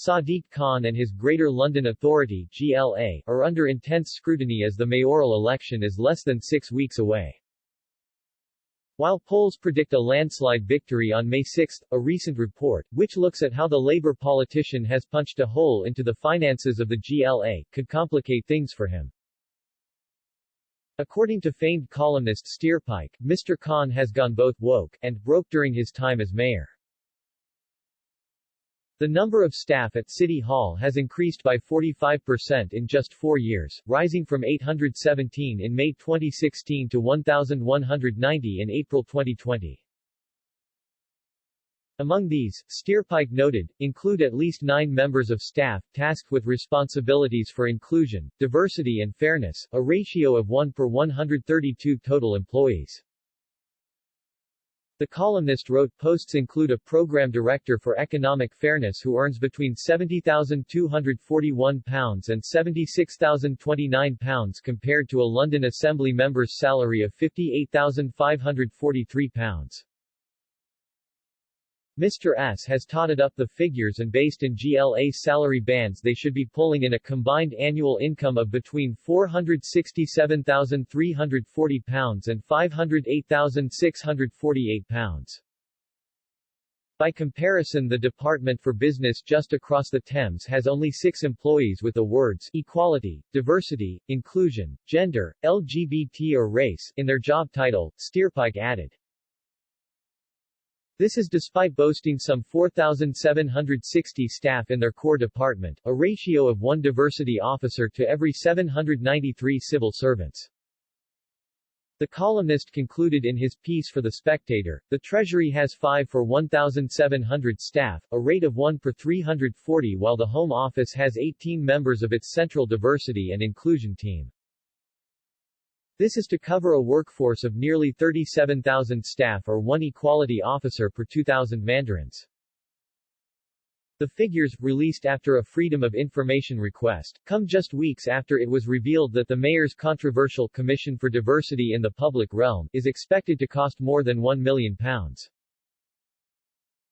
Sadiq Khan and his Greater London Authority (GLA) are under intense scrutiny as the mayoral election is less than 6 weeks away. While polls predict a landslide victory on May 6, a recent report, which looks at how the Labour politician has punched a hole into the finances of the GLA, could complicate things for him. According to famed columnist Steerpike, Mr. Khan has gone both woke and broke during his time as mayor. The number of staff at City Hall has increased by 45% in just 4 years, rising from 817 in May 2016 to 1,190 in April 2020. Among these, Steerpike noted, include at least 9 members of staff, tasked with responsibilities for inclusion, diversity and fairness, a ratio of 1 per 132 total employees. The columnist wrote posts include a program director for economic fairness who earns between £70,241 and £76,029 compared to a London Assembly member's salary of £58,543. Mr. S has totted up the figures and based in GLA salary bands they should be pulling in a combined annual income of between £467,340 and £508,648. By comparison, the Department for Business just across the Thames has only 6 employees with the words equality, diversity, inclusion, gender, LGBT or race in their job title, Steerpike added. This is despite boasting some 4,760 staff in their core department, a ratio of 1 diversity officer to every 793 civil servants. The columnist concluded in his piece for The Spectator, the Treasury has 5 for 1,700 staff, a rate of 1 per 340, while the Home Office has 18 members of its Central Diversity and Inclusion Team. This is to cover a workforce of nearly 37,000 staff or 1 equality officer per 2,000 mandarins. The figures, released after a Freedom of Information request, come just weeks after it was revealed that the mayor's controversial Commission for Diversity in the Public Realm is expected to cost more than £1 million.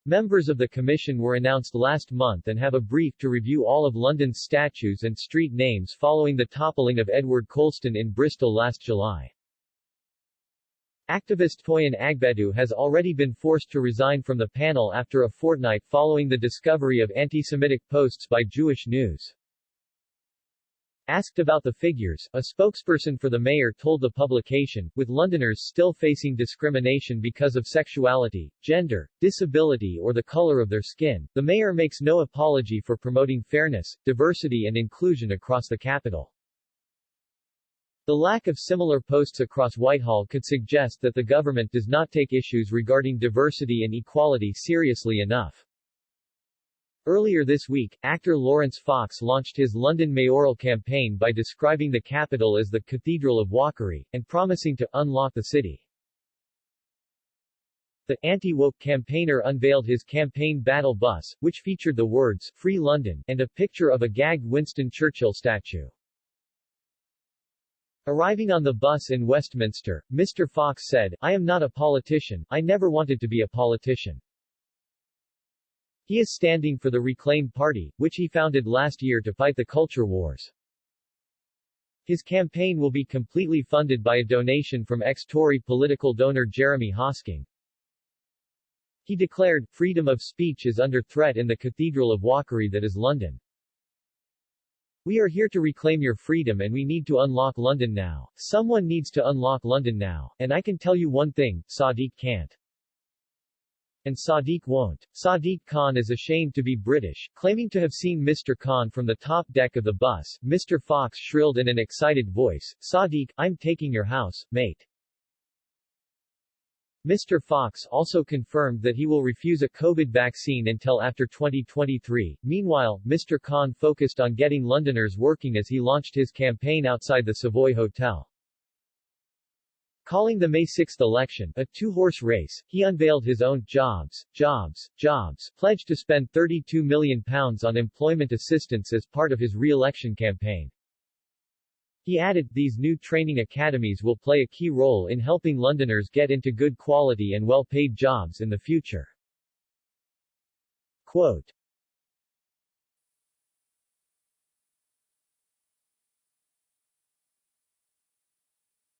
Members of the commission were announced last month and have a brief to review all of London's statues and street names following the toppling of Edward Colston in Bristol last July. Activist Toyin Agbedu has already been forced to resign from the panel after a fortnight following the discovery of anti-Semitic posts by Jewish News. Asked about the figures, a spokesperson for the mayor told the publication, with Londoners still facing discrimination because of sexuality, gender, disability or the color of their skin, the mayor makes no apology for promoting fairness, diversity and inclusion across the capital. The lack of similar posts across Whitehall could suggest that the government does not take issues regarding diversity and equality seriously enough. Earlier this week, actor Lawrence Fox launched his London mayoral campaign by describing the capital as the Cathedral of Wokery, and promising to unlock the city. The anti-woke campaigner unveiled his campaign battle bus, which featured the words, Free London, and a picture of a gagged Winston Churchill statue. Arriving on the bus in Westminster, Mr. Fox said, "I am not a politician, I never wanted to be a politician." He is standing for the Reclaim Party, which he founded last year to fight the culture wars. His campaign will be completely funded by a donation from ex-Tory political donor Jeremy Hosking. He declared, freedom of speech is under threat in the Cathedral of Wokery that is London. We are here to reclaim your freedom and we need to unlock London now. Someone needs to unlock London now. And I can tell you one thing, Sadiq can't. And Sadiq won't. Sadiq Khan is ashamed to be British, claiming to have seen Mr. Khan from the top deck of the bus. Mr. Fox shrilled in an excited voice, Sadiq, I'm taking your house, mate. Mr. Fox also confirmed that he will refuse a COVID vaccine until after 2023. Meanwhile, Mr. Khan focused on getting Londoners working as he launched his campaign outside the Savoy Hotel. Calling the May 6 election a two-horse race, he unveiled his own jobs pledge to spend £32 million on employment assistance as part of his re-election campaign. He added, these new training academies will play a key role in helping Londoners get into good quality and well-paid jobs in the future. Quote,